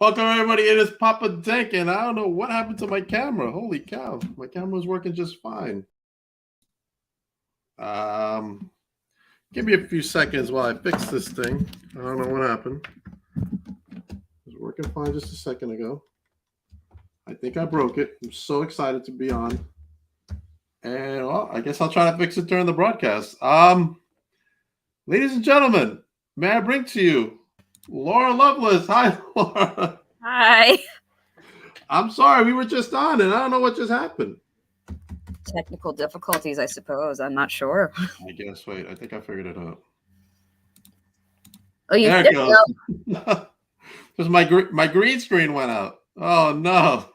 Welcome everybody. It is Papa Dank, and I don't know what happened to my camera. Holy cow, my camera was working just fine. Give me a few seconds while I fix this thing. I don't know what happened. It was working fine just a second ago. I think I broke it. I'm so excited to be on, and well, I guess I'll try to fix it during the broadcast. Ladies and gentlemen, may I bring to you Laura Loveless? Hi, Laura. Hi. I'm sorry, we were just on, and I don't know what just happened. Technical difficulties, I suppose. I'm not sure. I guess. Wait, I think I figured it out. Oh, There it goes. Because my green screen went out. Oh no!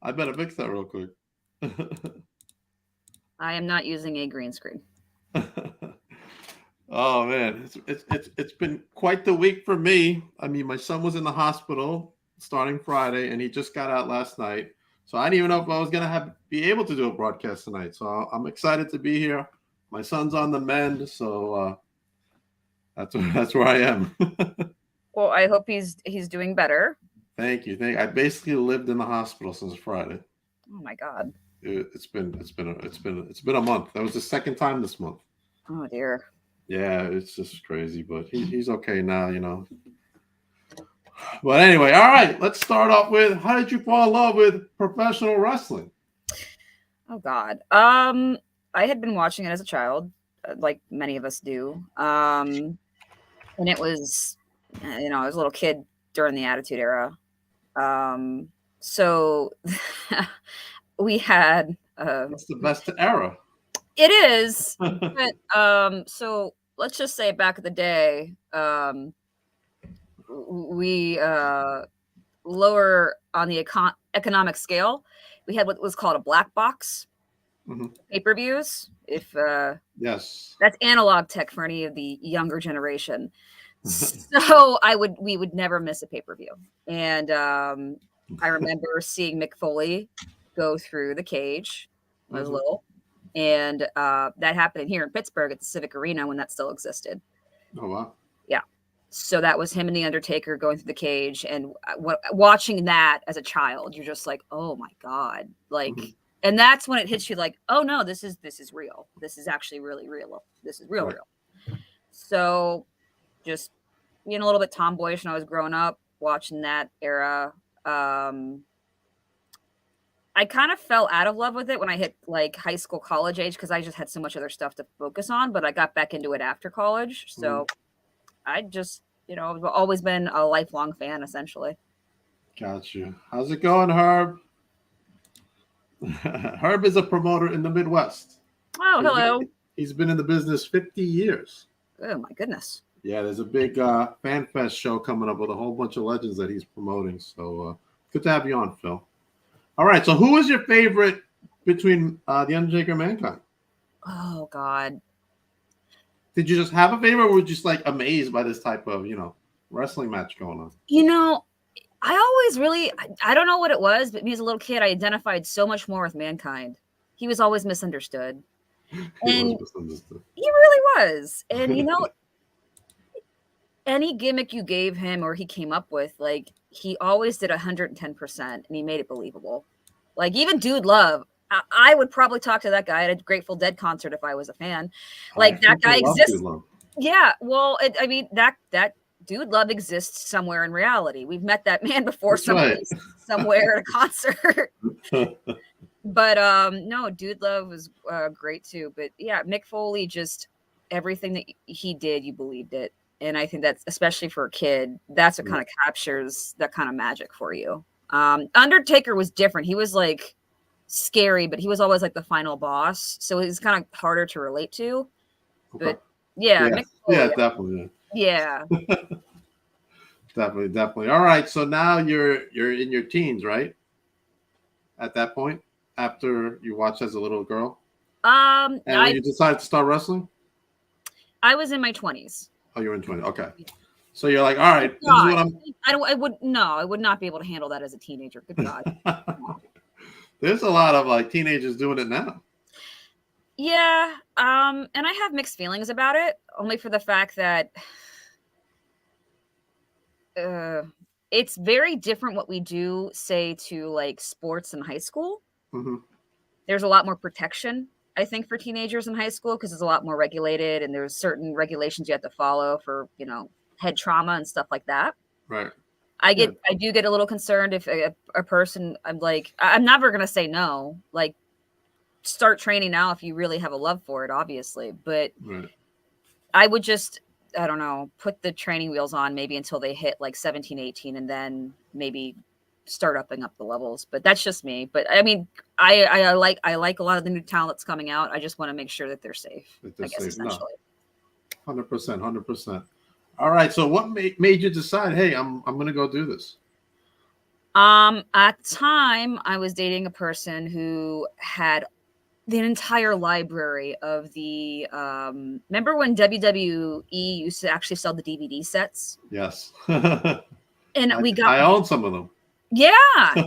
I better fix that real quick. I am not using a green screen. Oh man, it's been quite the week for me. I mean, my son was in the hospital starting Friday, and he just got out last night. So I didn't even know if I was gonna be able to do a broadcast tonight. So I'm excited to be here. My son's on the mend, so that's where I am. Well, I hope he's doing better. Thank you. I basically lived in the hospital since Friday. Oh my God. It's been a month. That was the second time this month. Oh dear. Yeah, it's just crazy, but he's okay now, you know. But anyway, all right, let's start off with how did you fall in love with professional wrestling? Oh God. I had been watching it as a child, like many of us do. And it was, I was a little kid during the Attitude Era. So we had. That's the best era. It is. But, so let's just say back in the day, we lower on the economic scale, we had what was called a black box pay-per-views. If yes, that's analog tech for any of the younger generation. So we would never miss a pay-per-view, and I remember seeing Mick Foley go through the cage when I was little. And that happened here in Pittsburgh at the Civic Arena when that still existed. Oh, wow. Yeah. So that was him and The Undertaker going through the cage. And watching that as a child, you're just like, oh, my God. Like, and that's when it hits you like, oh, no, this is real. This is actually really real. This is real. So just being a little bit tomboyish when I was growing up, watching that era. I kind of fell out of love with it when I hit like high school, college age, because I just had so much other stuff to focus on, but I got back into it after college. So I just, I've always been a lifelong fan, essentially. Got you. How's it going, Herb? Herb is a promoter in the Midwest. Oh, hello. He's been in the business 50 years. Oh, my goodness. Yeah, there's a big Fan Fest show coming up with a whole bunch of legends that he's promoting. So good to have you on, Phil. All right, so who was your favorite between The Undertaker and Mankind? Oh, God. Did you just have a favorite, or were you just like amazed by this type of, wrestling match going on? I always really, I don't know what it was, but me as a little kid, I identified so much more with Mankind. He was always misunderstood. He was misunderstood. He really was. And, any gimmick you gave him or he came up with, like, he always did 110%, and he made it believable. Like, even Dude Love, I would probably talk to that guy at a Grateful Dead concert if I was a fan. Like, that guy exists. Yeah, well, that Dude Love exists somewhere in reality. We've met that man before somewhere at a concert. But no, Dude Love was great too. But yeah, Mick Foley, just everything that he did, you believed it. And I think that's, especially for a kid, that's what kind of captures that kind of magic for you. Undertaker was different. He was like scary, but he was always like the final boss. So he's kind of harder to relate to. But yeah. Definitely. Yeah. Definitely. All right. So now you're in your teens, right? At that point, after you watched as a little girl? And when you decided to start wrestling? I was in my 20s. Oh, you were in 20. Okay. So you're like, all right, this is what I would not be able to handle that as a teenager. Good God. There's a lot of like teenagers doing it now. Yeah. And I have mixed feelings about it, only for the fact that it's very different what we do, say, to like sports in high school. Hmm. There's a lot more protection, I think, for teenagers in high school because it's a lot more regulated and there's certain regulations you have to follow for, head trauma and stuff like that. Right. I Yeah. do get a little concerned if a person, I'm like, I'm never going to say no. Like, start training now if you really have a love for it, obviously. But Right. I would just, I don't know, put the training wheels on maybe until they hit like 17, 18, and then maybe start upping up the levels. But that's just me. But I mean, I like a lot of the new talent that's coming out. I just want to make sure that they're safe, That I they're guess, safe. No, essentially. 100%, 100%. All right. So what made you decide, hey, I'm gonna go do this? At the time I was dating a person who had the entire library of the remember when WWE used to actually sell the DVD sets? Yes. And we got I own some of them. yeah,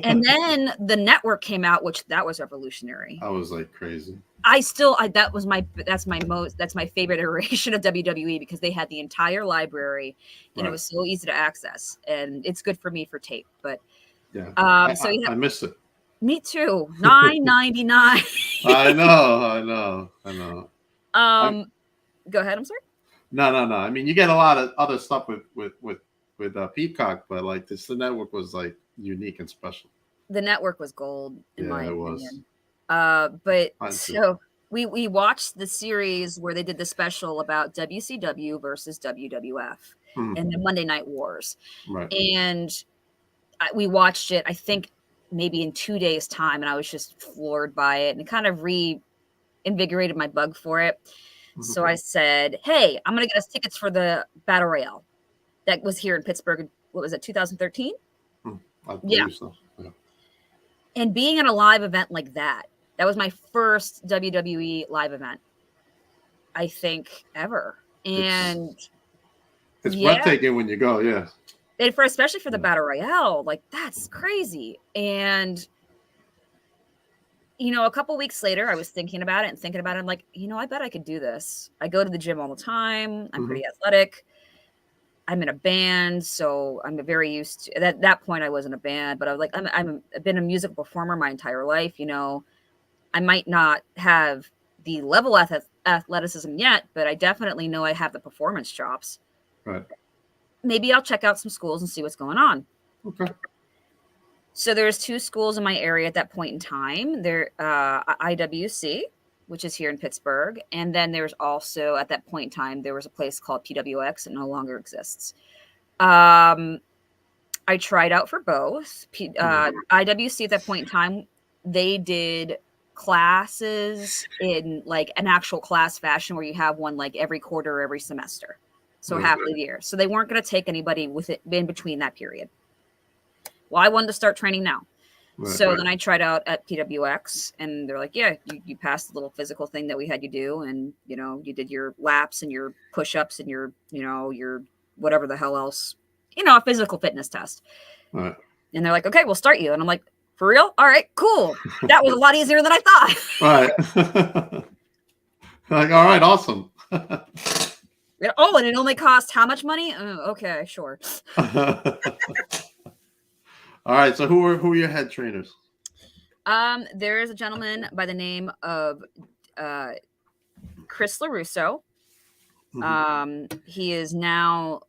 and then the network came out, which that was revolutionary. I was like crazy. That's my favorite iteration of WWE because they had the entire library and it Right. was so easy to access, and it's good for me for tape. But Yeah. so you have I miss it. me too. $9.99. I know. I know. I know. I'm Go ahead. I'm sorry. no. I mean, you get a lot of other stuff with Peacock, but like the network was like unique and special. The network was gold in Yeah, my it was. opinion. But Mine too. so we watched the series where they did the special about WCW versus WWF Hmm. and the Monday Night Wars, Right. and we watched it. I think maybe in 2 days' time, and I was just floored by it, and it kind of reinvigorated my bug for it. Hmm. So I said, "Hey, I'm gonna get us tickets for the Battle Royale that was here in Pittsburgh. What was it, 2013?" I Yeah. believe so. Yeah. And being at a live event like that, that was my first WWE live event, I think, ever. And It's yeah, breathtaking when you go. Yeah. and especially for the Yeah. Battle Royale, like that's crazy. And a couple weeks later, I was thinking about it and thinking about it. I'm like, I bet I could do this. I go to the gym all the time. I'm Hmm. pretty athletic. I'm in a band, so I'm very used to at that point. I wasn't a band, but I was like, I've been a musical performer my entire life. I might not have the level athleticism yet, but I definitely know I have the performance chops. Right. Maybe I'll check out some schools and see what's going on. Okay. So there's 2 schools in my area at that point in time. There, IWC, which is here in Pittsburgh, and then there's also at that point in time there was a place called PWX. It no longer exists. I tried out for both. IWC at that point in time, they did classes in like an actual class fashion where you have one like every quarter or every semester. So Right. half the year. So they weren't going to take anybody with it in between that period. Well, I wanted to start training now. Right. So then I tried out at PWX and they're like, yeah, you passed the little physical thing that we had you do. And, you did your laps and your push-ups and your whatever the hell else, a physical fitness test. Right. And they're like, okay, we'll start you. And I'm like, for real? All right, cool. That was a lot easier than I thought. Right. Like, all right, awesome. Oh, and it only cost how much money? Okay, sure. All right. So who are your head trainers? There is a gentleman by the name of Chris LaRusso. Mhm. He is now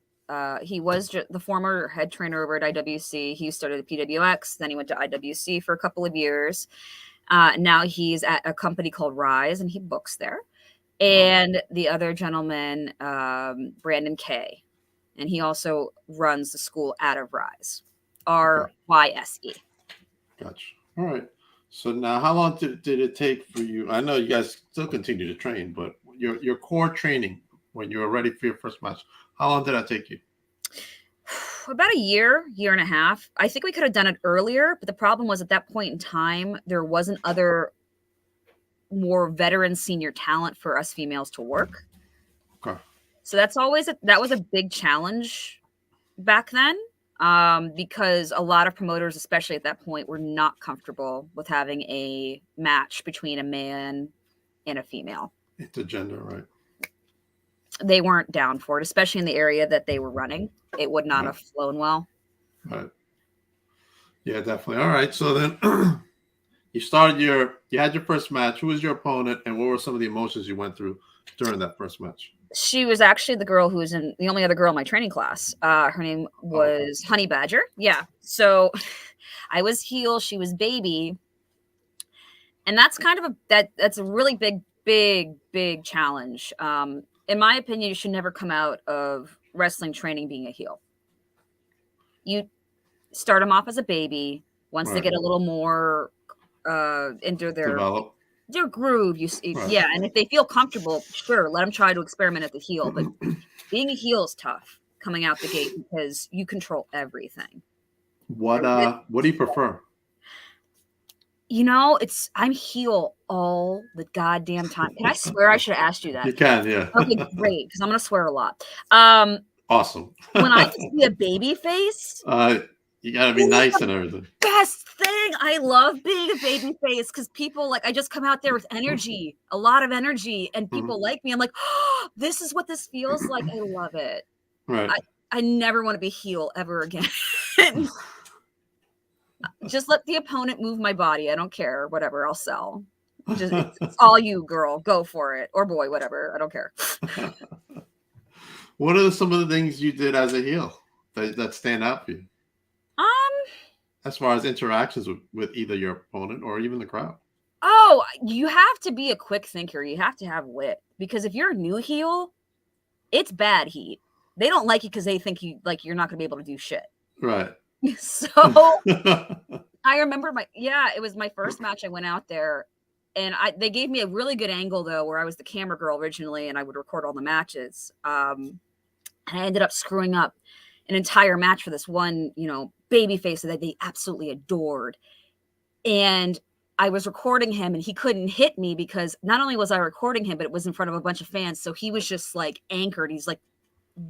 he was the former head trainer over at IWC. He started at PWX, then he went to IWC for a couple of years. Now he's at a company called Rise, and he books there. And the other gentleman, Brandon Kay, and he also runs the school out of Rise, RYSE. Gotcha. All right. So now, how long did it take for you? I know you guys still continue to train, but your core training when you were ready for your first match, how long did that take you? About a year and a half. I think we could have done it earlier, but the problem was at that point in time, there wasn't other more veteran senior talent for us females to work. Okay. So that was a big challenge back then, because a lot of promoters, especially at that point, were not comfortable with having a match between a man and a female. Intergender, right? They weren't down for it, especially in the area that they were running. It would not have flown well. Right. Yeah, definitely. All right. So then you had your first match. Who was your opponent, and what were some of the emotions you went through during that first match? She was actually the girl who was in the only other girl in my training class. Her name was Honey Badger. Yeah. So I was heel, she was baby. And that's kind of that's a really big challenge. In my opinion, you should never come out of wrestling training being a heel. You start them off as a baby. Once they get a little more into their groove, yeah. And if they feel comfortable, sure, let them try to experiment at the heel. But being a heel is tough coming out the gate because you control everything. What do you prefer? You know, I'm heel all the goddamn time. Can I swear? I should have asked you that. You can, yeah. Okay, great, because I'm gonna swear a lot. Awesome. When I get to be a baby face, you gotta be nice and everything. Best thing. I love being a baby face because people I just come out there with energy, a lot of energy, and people like me. I'm like, oh, this is what this feels like. I love it. Right. I never want to be heel ever again. Just let the opponent move my body. I don't care. Whatever. I'll sell. It's all you, girl. Go for it. Or boy, whatever. I don't care. What are some of the things you did as a heel that stand out for you? As far as interactions with either your opponent or even the crowd. Oh, you have to be a quick thinker. You have to have wit. Because if you're a new heel, it's bad heat. They don't like you because they think you're not going to be able to do shit. Right. So I remember it was my first match. I went out there and they gave me a really good angle though, where I was the camera girl originally and I would record all the matches. And I ended up screwing up an entire match for this one, baby face that they absolutely adored. And I was recording him and he couldn't hit me because not only was I recording him, but it was in front of a bunch of fans. So he was just anchored. He's like,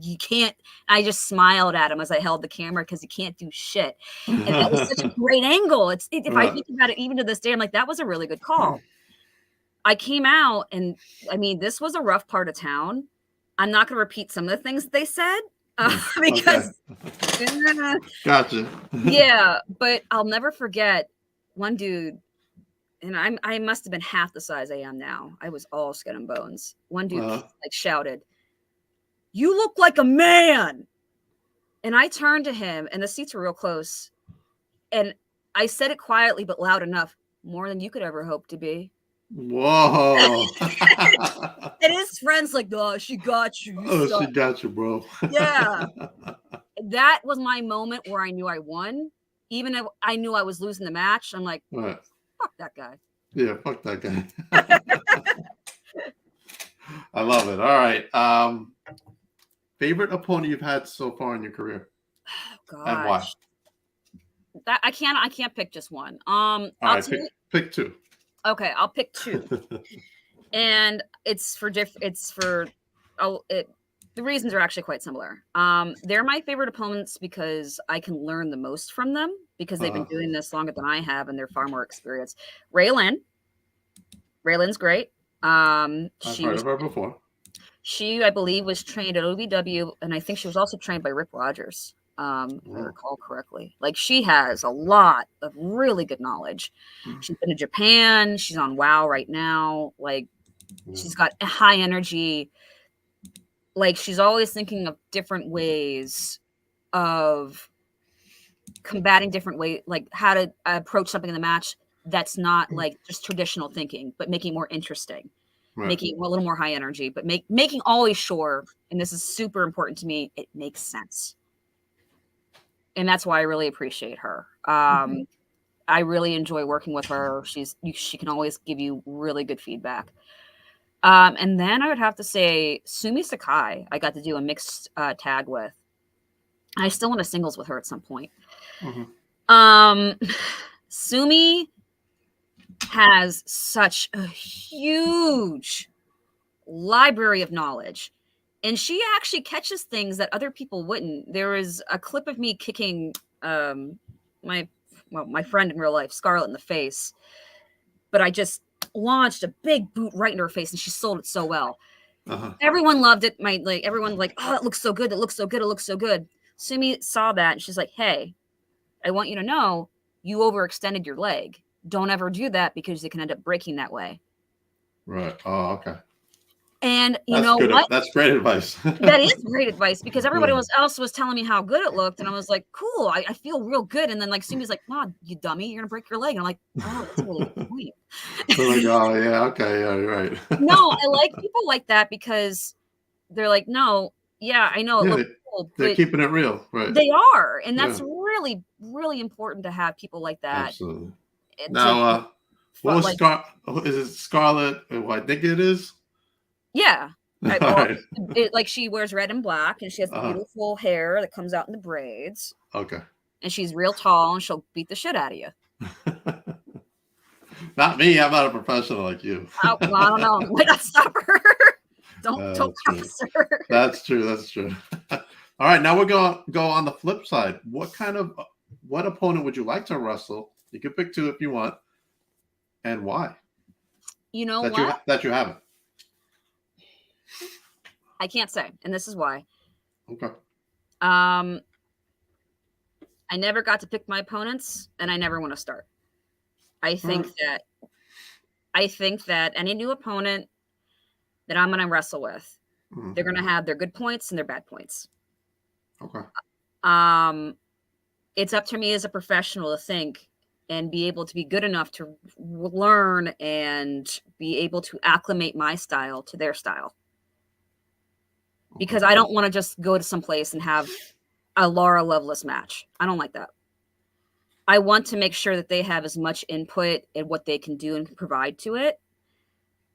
you can't. I just smiled at him as I held the camera because he can't do shit. And that was such a great angle. If I think about it, even to this day, I'm like, that was a really good call. I came out and this was a rough part of town. I'm not going to repeat some of the things that they said because gotcha. Yeah, but I'll never forget one dude, and I must have been half the size I am now. I was all skin and bones. One dude shouted, "You look like a man!" And I turned to him, and the seats were real close, and I said it quietly but loud enough, "More than you could ever hope to be." Whoa. And his friends oh, she got you. She got you, bro. Yeah. That was my moment where I knew I won. Even if I knew I was losing the match, I'm like, fuck that guy. Yeah, fuck that guy. I love it. All right. Favorite opponent you've had so far in your career? Oh, gosh. And why? That I can't pick just one. All right, pick two. Okay, I'll pick two. And the reasons are actually quite similar. They're my favorite opponents because I can learn the most from them because they've been doing this longer than I have and they're far more experienced. Raylan's great. I've heard of her before. She, I believe, was trained at OVW, and I think she was also trained by Rick Rogers, if I recall correctly. She has a lot of really good knowledge. She's been to Japan. She's on WoW right now. She's got a high energy. She's always thinking of different ways of combating different ways, how to approach something in the match that's not just traditional thinking, but making it more interesting. Right. Making it a little more high energy, but making always sure, and this is super important to me, it makes sense. And that's why I really appreciate her. I really enjoy working with her. She can always give you really good feedback. And then I would have to say Sumi Sakai, I got to do a mixed tag with. I still want to singles with her at some point. Sumi has such a huge library of knowledge, and she actually catches things that other people wouldn't. There is a clip of me kicking my friend in real life, Scarlett, in the face, but I just launched a big boot right in her face, and she sold it so well. Everyone loved it. Everyone oh, it looks so good. It looks so good. It looks so good. Sumi saw that, and she's like, "Hey, I want you to know you overextended your leg. Don't ever do that because it can end up breaking that way. Right. Oh, okay. And you That's know good. what? That's great advice. That is great advice because everybody Yeah. else was telling me how good it looked. And I was like, cool, I feel real good. And then like Sumi's like, nah, you dummy, you're gonna break your leg. And I'm like, oh, that's a really good point. They're like, oh yeah, okay, yeah, you're right. No, I like people like that because they're like, no, yeah, I know it Yeah, looks cool, they're but keeping it real, right? they are. And that's Yeah, really, really important to have people like that. absolutely. To Now, what was like, Is it Scarlet? Who I think it is. yeah. All Well, right. like she wears red and black and she has the beautiful hair that comes out in the braids. Okay. And she's real tall and she'll beat the shit out of you. Not me. I'm not a professional like you. Oh, well, I don't know. Might not stop her. don't True. cross her. That's true. That's true. All right. Now we're going to go on the flip side. What opponent would you like to wrestle? You can pick two if you want, and why? You know what? That you haven't. I can't say, and this is why. Okay. I never got to pick my opponents, and I never want to start. I think that any new opponent that I'm going to wrestle with, they're going to have their good points and their bad points. Okay. It's up to me as a professional to think and be able to be good enough to learn and be able to acclimate my style to their style. Because I don't want to just go to some place and have a Laura Loveless match. I don't like that. I want to make sure that they have as much input in what they can do and provide to it.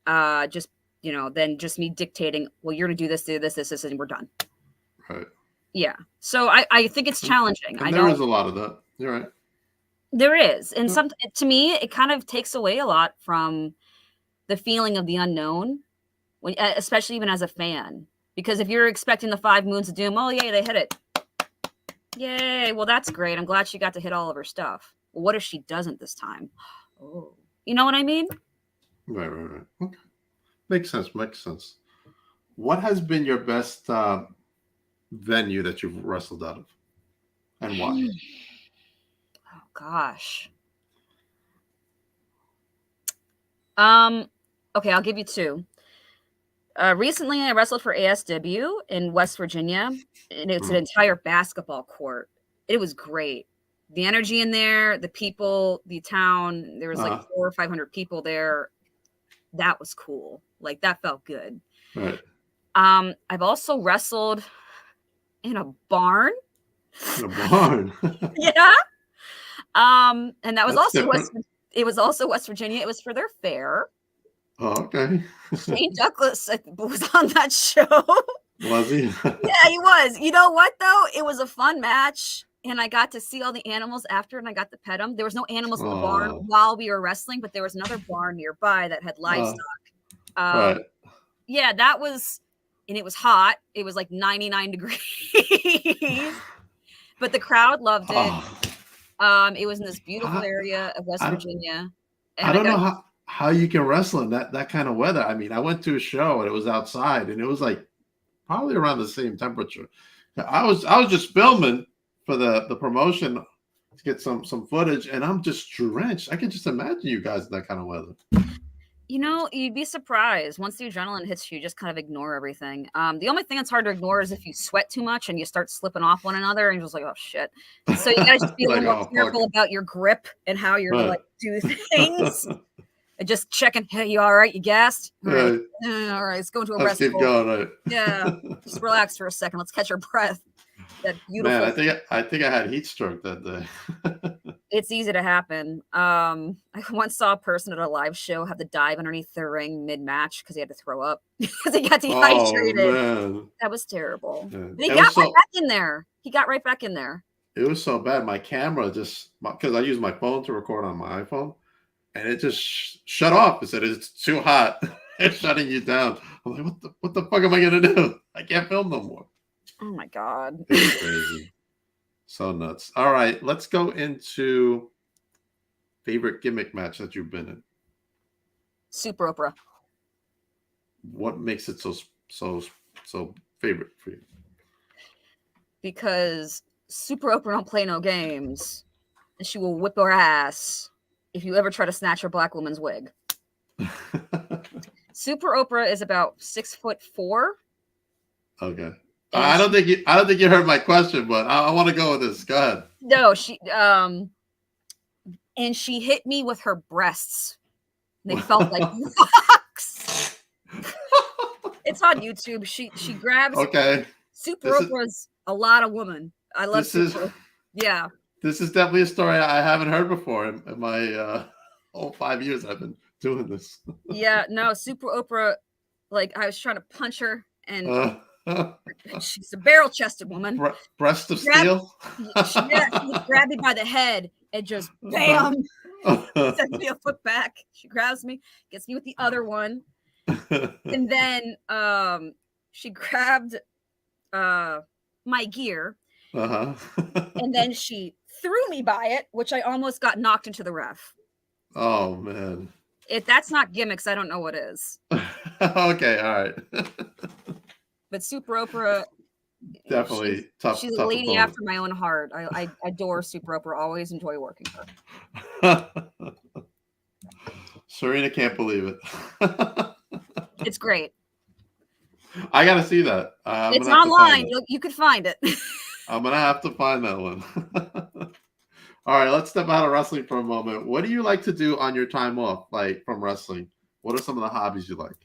Than just me dictating, well, you're going to do this, and we're done. Right. Yeah. So I think it's challenging. And there is a lot of that. You're right. There is. And to me, it kind of takes away a lot from the feeling of the unknown, especially even as a fan. Because if you're expecting the 5 Moons of Doom, oh, yay, they hit it. Yay. Well, that's great. I'm glad she got to hit all of her stuff. Well, what if she doesn't this time? Oh, you know what I mean? Right. Okay. Makes sense. What has been your best venue that you've wrestled out of? And why? Oh, gosh. Okay, I'll give you two. Recently, I wrestled for ASW in West Virginia, and it's an entire basketball court. It was great. The energy in there, the people, the town, there was like 400 or 500 people there. That was cool. Like, that felt good. Right. I've also wrestled in a barn. In a barn? Yeah. And that was That's also West Virginia. It was for their fair. Oh, okay. Shane Douglas was on that show. Was he? Yeah, he was. You know what, though? It was a fun match, and I got to see all the animals after, and I got to pet them. There was no animals in the barn while we were wrestling, but there was another barn nearby that had livestock. Right. Yeah, that was, and it was hot. It was like 99 degrees, but the crowd loved it. It was in this beautiful area of West Virginia. I don't know how you can wrestle in that kind of weather. I mean, I went to a show and it was outside and it was like probably around the same temperature. I was just filming for the promotion to get some footage and I'm just drenched. I can just imagine you guys in that kind of weather. You know, you'd be surprised. Once the adrenaline hits you, just kind of ignore everything. The only thing that's hard to ignore is if you sweat too much and you start slipping off one another and you're just like, oh shit. So you gotta just be a little more careful about your grip and how you're like do things. And just checking, hey, you all right? You gassed? All right, all right, let's go into a rest. Keep going, right? Yeah, just relax for a second. Let's catch our breath. That beautiful. Man, I think I had heat stroke that day. It's easy to happen. I once saw a person at a live show have to dive underneath the ring mid-match because he had to throw up because he got dehydrated. Oh, man. That was terrible. Yeah. But he got right back in there. He got right back in there. It was so bad. My camera because I use my phone to record on my iPhone, and it just shut off. It said it's too hot. It's shutting you down. I'm like, what the fuck am I gonna do? I can't film no more. Oh my god. It's crazy. So nuts. All right, let's go into favorite gimmick match that you've been in. Super Oprah. What makes it so favorite for you? Because Super Oprah don't play no games. and she will whip your ass if you ever try to snatch her black woman's wig. Super Oprah is about 6'4". Okay. I don't think you heard my question, but I want to go with this. Go ahead. No, and she hit me with her breasts. They felt like rocks. It's on YouTube. She grabs. Okay. Super Oprah's a lot of woman. I love Super. Yeah. This is definitely a story I haven't heard before in my whole 5 years I've been doing this. Yeah. No, Super Oprah. Like I was trying to punch her, and she's a barrel-chested woman. Breast of steel. She grabbed me by the head and just bam, sends me a foot back. She grabs me, gets me with the other one, and then she grabbed my gear, and then she threw me by it, which I almost got knocked into the ref. Oh man! If that's not gimmicks, I don't know what is. Okay, all right. But Super Oprah, definitely tough. She's tough a lady opponent. after my own heart. I adore Super Oprah. Always enjoy working her. Serena can't believe it. It's great. I gotta see that. It's online. You could find it. I'm gonna have to find that one. All right, let's step out of wrestling for a moment. What do you like to do on your time off, like from wrestling? What are some of the hobbies you like?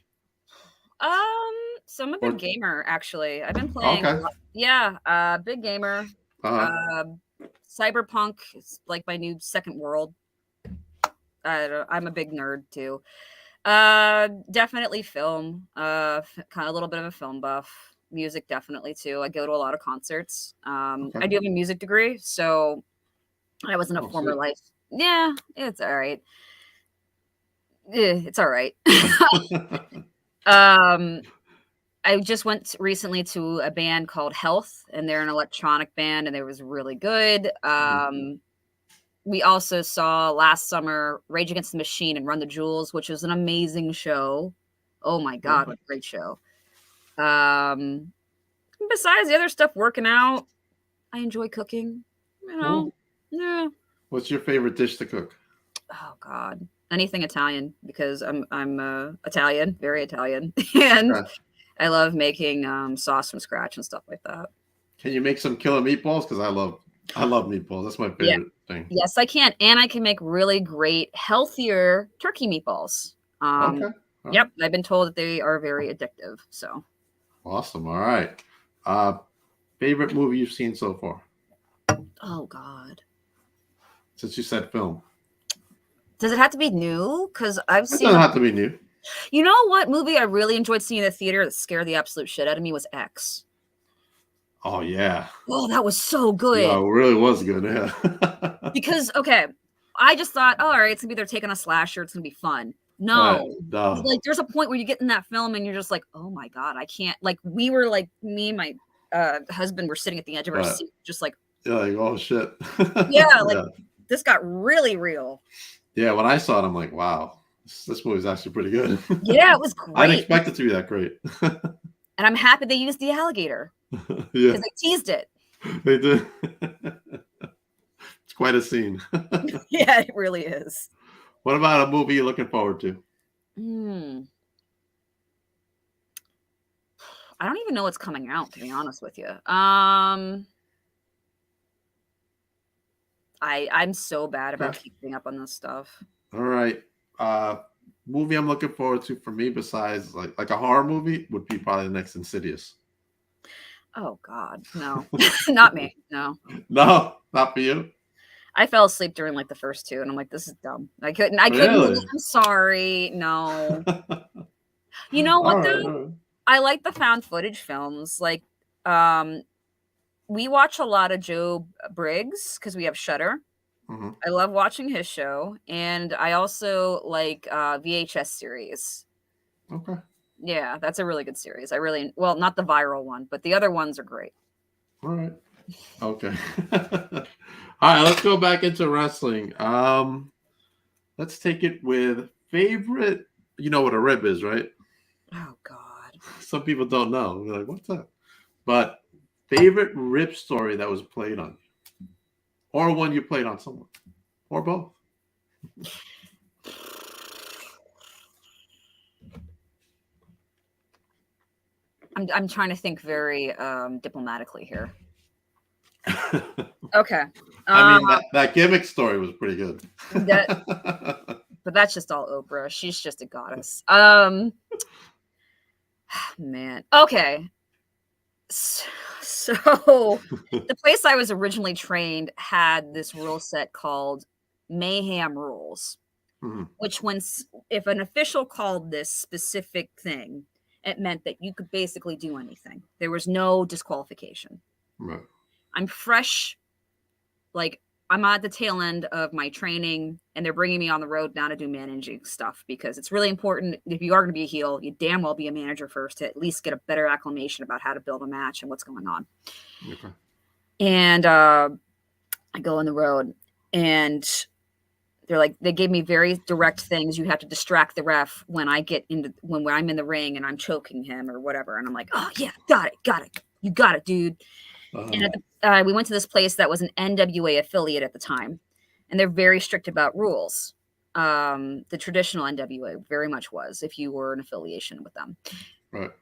So I'm a big gamer, actually. I've been playing. Okay. Yeah, big gamer. Cyberpunk is like my new second world. I'm a big nerd too. Definitely film. Kind of a little bit of a film buff. Music definitely too. I go to a lot of concerts. I do have a music degree, so I was in a former life. Yeah, it's all right. It's all right. I just went recently to a band called Health, and they're an electronic band, and it was really good. We also saw last summer Rage Against the Machine and Run the Jewels, which was an amazing show. Oh my God, what a great show. Besides the other stuff, working out, I enjoy cooking. You know, yeah. What's your favorite dish to cook? Oh God, anything Italian, because I'm Italian, very Italian, and I love making sauce from scratch and stuff like that. Can you make some killer meatballs? Because I love meatballs. That's my favorite thing. Yes, I can, and I can make really great, healthier turkey meatballs. Yep, I've been told that they are very addictive. So awesome. All right. Favorite movie you've seen so far? Oh God. Since you said film. Does it have to be new? Because I've seen. It doesn't have to be new. You know what movie I really enjoyed seeing in the theater that scared the absolute shit out of me was X. Oh yeah. Oh, that was so good. Yeah, it really was good. Yeah. Because I just thought, all right, it's gonna be they're taking a slasher. It's gonna be fun. No, like there's a point where you get in that film and you're just like, oh my God, I can't. Like we were like me and my husband were sitting at the edge of our seat, just like, yeah, like oh shit. Yeah, like this got really real. Yeah, when I saw it, I'm like, wow, this movie's actually pretty good. Yeah, it was great. I didn't expect it to be that great. And I'm happy they used the alligator. Yeah, because they teased it. They did. It's quite a scene. Yeah, it really is. What about a movie you're looking forward to? I don't even know what's coming out, to be honest with you. I'm so bad about keeping up on this stuff. All right. Movie I'm looking forward to for me, besides like a horror movie, would be probably the next Insidious. Oh God, no. Not me. No. No, not for you. I fell asleep during like the first two, and I'm like, this is dumb. I couldn't. Really? I'm sorry. No. You know what though? I like the found footage films. Like, we watch a lot of Joe Briggs because we have Shudder. Mm-hmm. I love watching his show, and I also like VHS series. Okay. Yeah, that's a really good series. Well, not the viral one, but the other ones are great. All right. Okay. All right, let's go back into wrestling. Let's take it with favorite. You know what a rib is, right? Oh God. Some people don't know. They're like, what's that? But favorite rib story that was played on you, or one you played on someone, or both. I'm trying to think very diplomatically here. Okay. I mean, that gimmick story was pretty good. But that's just all Oprah. She's just a goddess. Man. Okay. So the place I was originally trained had this rule set called Mayhem Rules, which if an official called this specific thing, it meant that you could basically do anything. There was no disqualification. Right. I'm fresh, like I'm at the tail end of my training, and they're bringing me on the road now to do managing stuff because it's really important. If you are going to be a heel, you damn well be a manager first to at least get a better acclimation about how to build a match and what's going on. Okay. And I go on the road, and they gave me very direct things. You have to distract the ref when I'm in the ring and I'm choking him or whatever. And I'm like, oh yeah, got it. You got it, dude. And we went to this place that was an NWA affiliate at the time, and they're very strict about rules. The traditional NWA very much was if you were an affiliation with them. Right.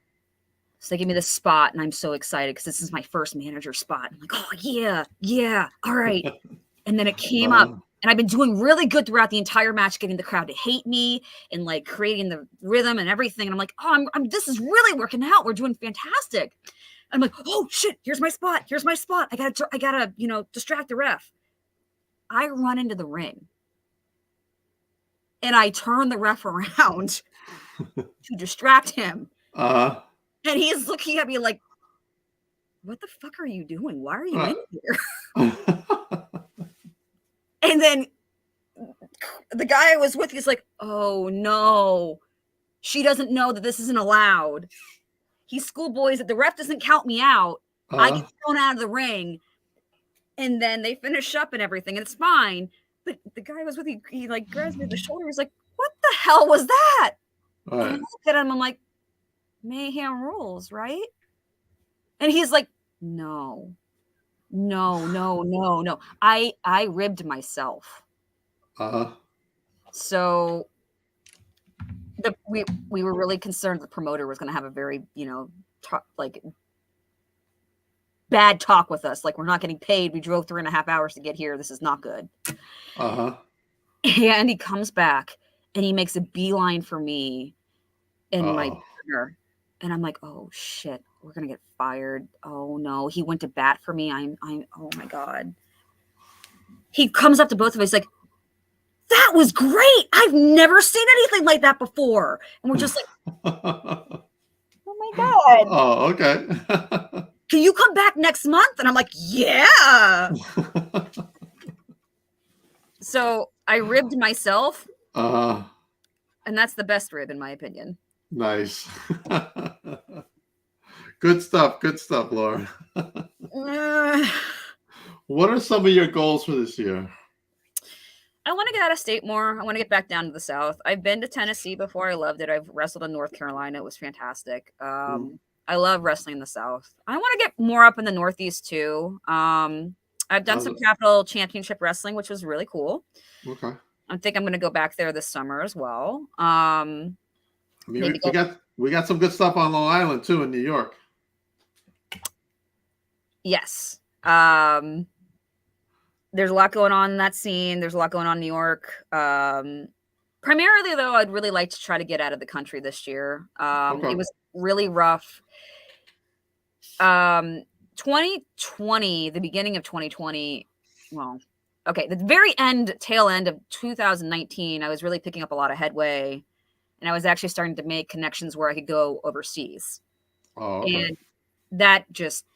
So they give me this spot, and I'm so excited because this is my first manager spot. I'm like, oh yeah, all right. And then it came up, and I've been doing really good throughout the entire match, getting the crowd to hate me and like creating the rhythm and everything. And I'm like, oh, this is really working out. We're doing fantastic. I'm like, oh shit, here's my spot. I gotta, distract the ref. I run into the ring and I turn the ref around to distract him. And he's looking at me like, what the fuck are you doing? Why are you in here? And then the guy I was with, he's like, oh no, she doesn't know that this isn't allowed. He schoolboys that the ref doesn't count me out. I get thrown out of the ring, and then they finish up and everything, and it's fine. But the guy I was with, he like grabs me by the shoulder. He's like, "What the hell was that?" Right. And I looked at him. I'm like, "Mayhem Rules, right?" And he's like, "No. I ribbed myself." So we were really concerned the promoter was going to have a very, bad talk with us. Like, we're not getting paid. We drove 3.5 hours to get here. This is not good. And he comes back and he makes a beeline for me and my partner. And I'm like, oh shit, we're going to get fired. Oh no. He went to bat for me. Oh my God. He comes up to both of us like, that was great. I've never seen anything like that before. And we're just like, oh my God. Oh, okay. Can you come back next month? And I'm like, yeah. So I ribbed myself. And that's the best rib, in my opinion. Nice. Good stuff, Laura. What are some of your goals for this year? I want to get out of state more. I want to get back down to the South. I've been to Tennessee before. I loved it. I've wrestled in North Carolina. It was fantastic. I love wrestling in the South. I want to get more up in the Northeast too. I've done some Capital Championship wrestling, which was really cool. Okay. I think I'm going to go back there this summer as well. We got some good stuff on Long Island too in New York. Yes. There's a lot going on in that scene. There's a lot going on in New York. Primarily, though, I'd really like to try to get out of the country this year. It was really rough. 2020, the beginning of 2020, the very tail end of 2019, I was really picking up a lot of headway, and I was actually starting to make connections where I could go overseas. And that just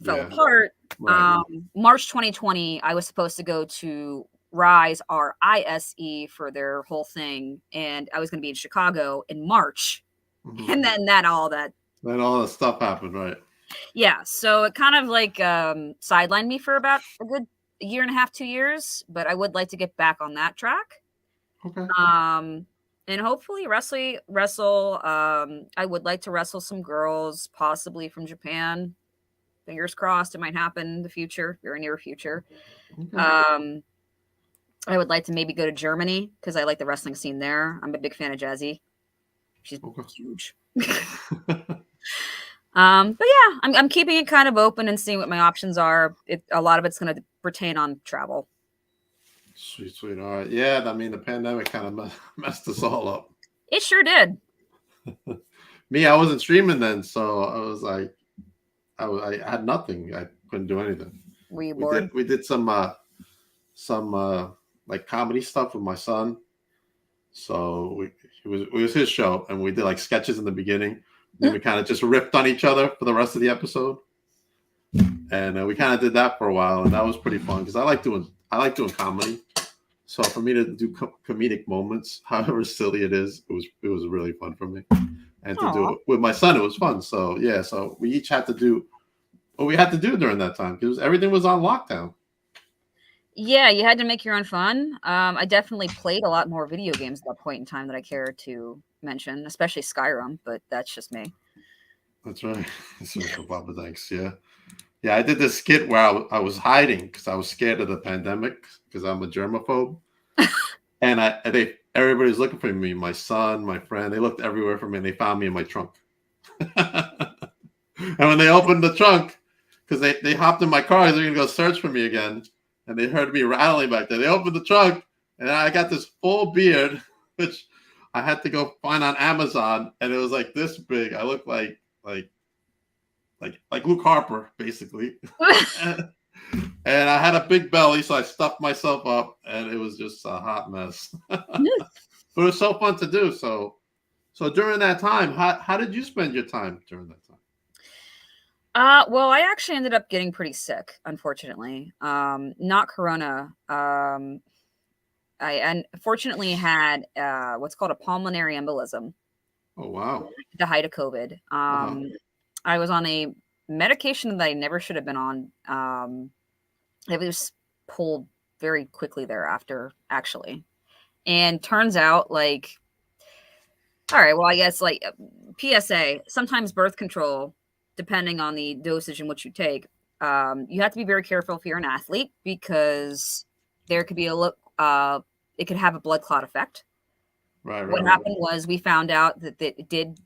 fell apart. Right. March 2020, I was supposed to go to Rise, RISE, for their whole thing, and I was going to be in Chicago in March, and then all the stuff happened, right? Yeah, so it kind of like sidelined me for about a good 1.5 to 2 years, but I would like to get back on that track. Okay. And hopefully wrestle. I would like to wrestle some girls, possibly from Japan. Fingers crossed, it might happen in the future, very near future. Okay. I would like to maybe go to Germany because I like the wrestling scene there. I'm a big fan of Jazzy. She's Okay. huge. But yeah, I'm keeping it kind of open and seeing what my options are. A lot of it's going to pertain on travel. Sweet, sweet. All right. Yeah, I mean, the pandemic kind of messed us all up. It sure did. Me, I wasn't streaming then, so I was like, I had nothing. I couldn't do anything. Were you bored? We did some like comedy stuff with my son. So it was his show, and we did like sketches in the beginning. Then we kind of just ripped on each other for the rest of the episode, and we kind of did that for a while, and that was pretty fun because I like doing comedy. So for me to do comedic moments, however silly it is, it was really fun for me, and to do it with my son, it was fun. So yeah, so we each had to do what we had to do during that time because everything was on lockdown. Yeah, you had to make your own fun. I definitely played a lot more video games at that point in time that I care to mention, especially Skyrim, but that's just me. That's right. That's right for Papa Thanks. Yeah. Yeah, I did this skit where I was hiding because I was scared of the pandemic because I'm a germaphobe. And everybody was looking for me, my son, my friend. They looked everywhere for me and they found me in my trunk. And when they opened the trunk, because they hopped in my car, they're going to go search for me again. And they heard me rattling back there. They opened the trunk, and I got this full beard, which I had to go find on Amazon, and it was like this big. I looked like Luke Harper, basically. And I had a big belly, so I stuffed myself up, and it was just a hot mess. But it was so fun to do. So during that time, how did you spend your time during that time? Well, I actually ended up getting pretty sick, unfortunately. Not corona. I unfortunately had what's called a pulmonary embolism. Oh wow! At the height of COVID. I was on a medication that I never should have been on. It was pulled very quickly thereafter, actually. And turns out, like, all right, well, I guess like PSA, sometimes birth control, depending on the dosage in which you take, you have to be very careful if you're an athlete because there could be it could have a blood clot effect. Right. What happened was we found out that it did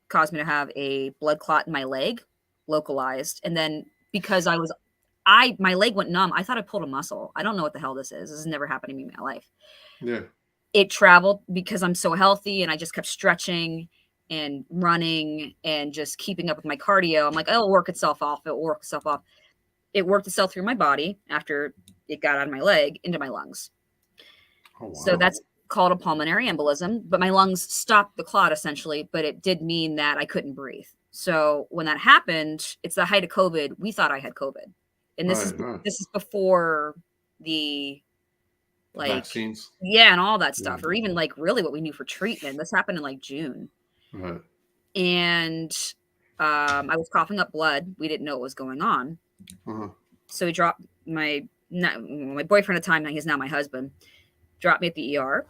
cause me to have a blood clot in my leg, localized, and then because my leg went numb. I thought I pulled a muscle. I don't know what the hell this is. This has never happened to me in my life. Yeah. It traveled because I'm so healthy and I just kept stretching and running and just keeping up with my cardio. I'm like, oh, it'll work itself off. It'll work itself off. It worked itself through my body after it got out of my leg into my lungs. Oh, wow. So that's called a pulmonary embolism, but my lungs stopped the clot essentially, but it did mean that I couldn't breathe. So when that happened, it's the height of COVID. We thought I had COVID. And this is before the vaccines. Yeah, and all that stuff, or even like really what we knew for treatment. This happened in like June. Right. And I was coughing up blood. We didn't know what was going on. So he dropped my boyfriend at the time, he's now my husband, dropped me at the ER.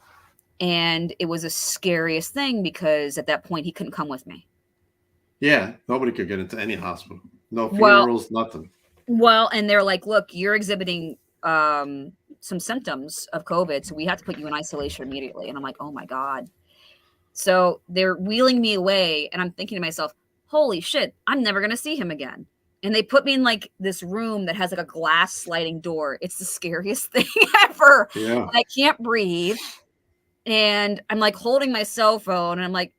And it was the scariest thing because at that point he couldn't come with me. Yeah, nobody could get into any hospital. No funerals, nothing. Well, and they're like, look, you're exhibiting some symptoms of COVID, so we have to put you in isolation immediately. And I'm like, oh my God. So they're wheeling me away, and I'm thinking to myself, holy shit, I'm never going to see him again. And they put me in like this room that has like a glass sliding door. It's the scariest thing ever. Yeah. I can't breathe. And I'm like holding my cell phone, and I'm like,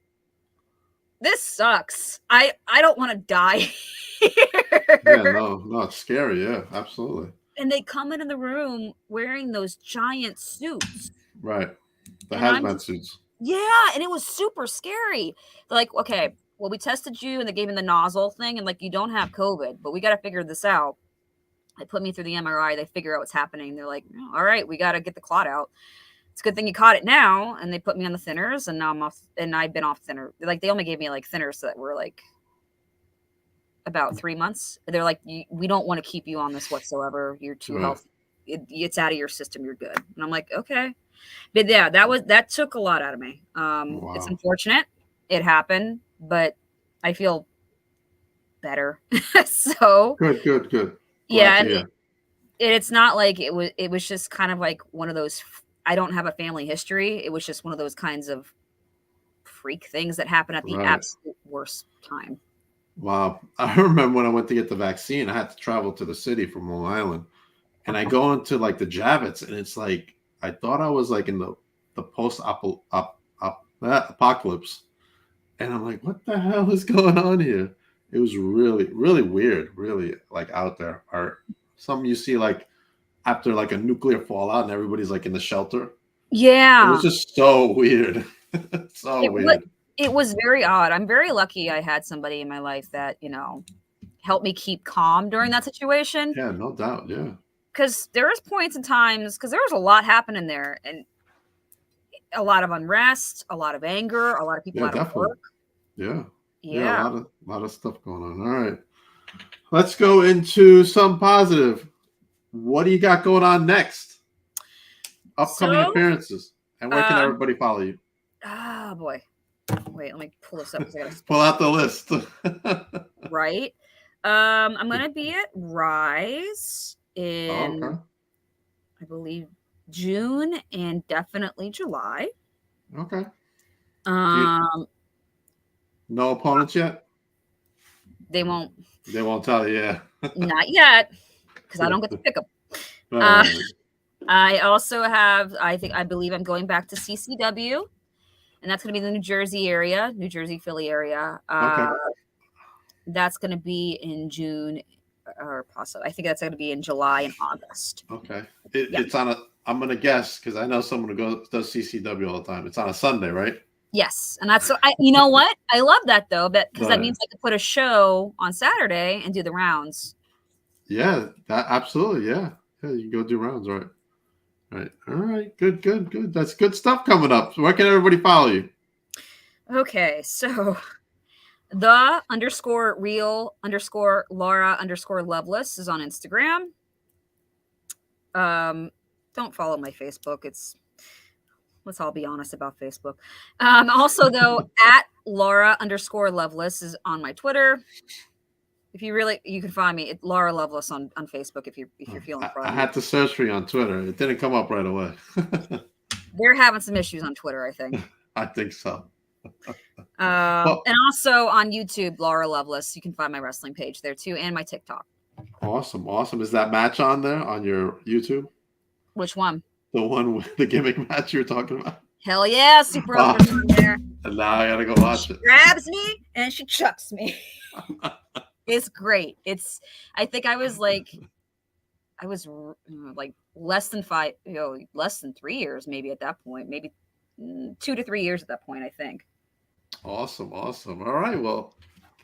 this sucks. I don't want to die here. Yeah, no, it's scary. Yeah, absolutely. And they come into the room wearing those giant suits. Right. The hazmat suits. Yeah, and it was super scary. They're like, okay, well, we tested you, and they gave me the nozzle thing, and like, you don't have COVID, but we got to figure this out. They put me through the MRI. They figure out what's happening. They're like, all right, we got to get the clot out. It's a good thing you caught it now. And they put me on the thinners, and now I'm off, and I've been off thinner. Like, they only gave me like thinners that were like about 3 months. They're like, we don't want to keep you on this whatsoever. You're too healthy. It's out of your system. You're good. And I'm like, okay. But yeah, that took a lot out of me. Wow. It's unfortunate it happened, but I feel better. So Good, good, good. Glad yeah, to and hear. it's not like it was just kind of like one of those I don't have a family history. It was just one of those kinds of freak things that happen at the Right. absolute worst time. Wow. I remember when I went to get the vaccine, I had to travel to the city from Long Island. And I go into like the Javits, and it's like I thought I was like in the apocalypse. And I'm like, what the hell is going on here? It was really, really weird, really like out there. Or something you see like after like a nuclear fallout and everybody's like in the shelter. It was Yeah. just so weird. So It wa weird. it was very odd. I'm very lucky I had somebody in my life that, helped me keep calm during that situation. Yeah, no doubt. Yeah. Because there was points and times, because there was a lot happening there, and a lot of unrest, a lot of anger, a lot of people Yeah, out of definitely. work. Yeah. Yeah, a Yeah. lot of stuff going on. All right. Let's go into some positive. What do you got going on next? Upcoming So, appearances. And where can um, everybody follow you? boy. Wait, let me pull this up because I gotta Pull out the list. right. I'm gonna be at Rise Oh, in, okay. I believe, June and definitely July. Okay. Do you Um, no opponents yet? they won't, They won't tell you. Yeah. not yet, because I don't get to pick them. Uh, Right. I also have, I believe I'm going back to CCW, and that's going to be the New Jersey, Philly area. Okay. That's going to be in June, or possibly, I think that's going to be in July and August. Okay. Yeah. It's on a. I'm gonna guess because I know someone who does CCW all the time. It's on a Sunday, right? Yes, and that's so. You know what? I love that though, but because that Right. means I could put a show on Saturday and do the rounds. Yeah. That absolutely. Yeah. Yeah. You can go do rounds, right? Right. All right. Good. Good. Good. That's good stuff coming up. So where can everybody follow you? Okay, so the underscore real underscore Laura underscore Loveless is on Instagram. Don't follow my Facebook. Let's all be honest about Facebook. Also though, at Laura underscore Loveless is on my Twitter. If you really, you can find me at Laura Loveless on Facebook if you're feeling I froggy. had to search for you on Twitter. It didn't come up right away. They're having some issues on Twitter, I think. I think so. Well, And also on YouTube, Laura Loveless. You can find my wrestling page there too, and my TikTok. awesome, awesome. Is that match on there on your YouTube? Which one? The one with the gimmick match you were talking about? Hell yeah, Super Oh, Oprah's on there. and now I gotta go watch She it. grabs me and she chucks me. It's great. I think I was like less than 3 years maybe at that point, maybe 2 to 3 years at that point, I think. Awesome, awesome. All right, well,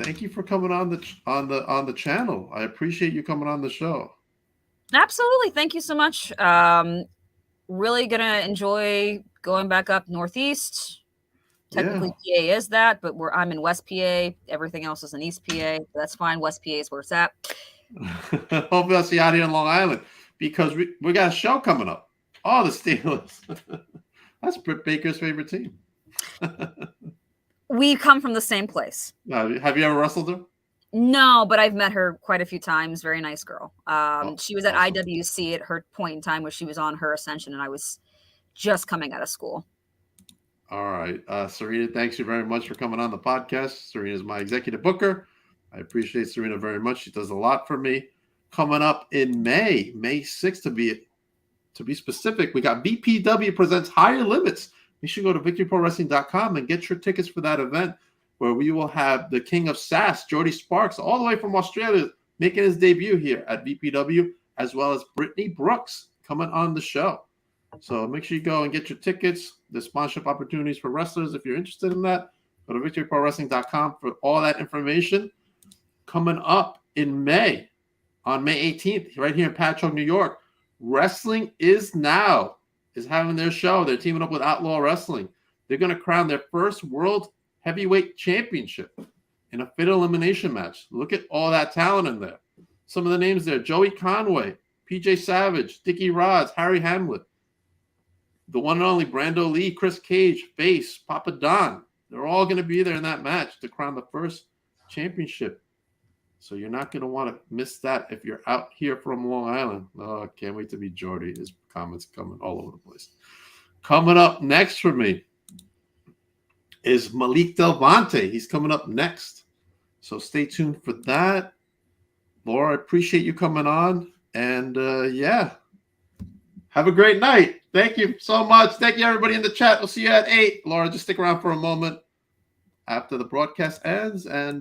thank you for coming on the channel. I appreciate you coming on the show. Absolutely. Thank you so much. Really gonna enjoy going back up Northeast. Technically, Yeah. PA is that, but I'm in West PA. Everything else is in East PA. That's fine. West PA is where it's at. Hopefully I'll see you out here in Long Island because we got a show coming up. Oh, the Steelers. That's Britt Baker's favorite team. We come from the same place. Have you ever wrestled her? No, but I've met her quite a few times. Very nice girl. Oh, She was at awesome. IWC at her point in time where she was on her ascension, and I was just coming out of school. All right. Serena, thanks you very much for coming on the podcast. Serena is my executive booker. I appreciate Serena very much. She does a lot for me. Coming up in May 6th to be specific, we got BPW presents Higher Limits. You should go to victoryprowrestling.com and get your tickets for that event where we will have the King of Sass, Jordy Sparks, all the way from Australia, making his debut here at BPW, as well as Brittany Brooks coming on the show. So make sure you go and get your tickets. There's sponsorship opportunities for wrestlers if you're interested in that. Go to victoryprowrestling.com for all that information. Coming up in May, on May 18th, right here in Patchogue, New York, Wrestling Is Now is having their show. They're teaming up with Outlaw Wrestling. They're going to crown their first World Heavyweight Championship in a fatal elimination match. Look at all that talent in there. Some of the names there: Joey Conway, PJ Savage, Dickie Rods, Harry Hamlet, the one and only Brando Lee, Chris Cage, Face, Papa Don. They're all going to be there in that match to crown the first championship So you're not going to want to miss that if you're out here from Long Island. Oh, I can't wait to meet Jordy. His comments coming all over the place. Coming up next for me is Malik Delvante. He's coming up next. So stay tuned for that. Laura, I appreciate you coming on. And yeah, have a great night. Thank you so much. Thank you, everybody in the chat. We'll see you at 8. Laura, just stick around for a moment after the broadcast ends. And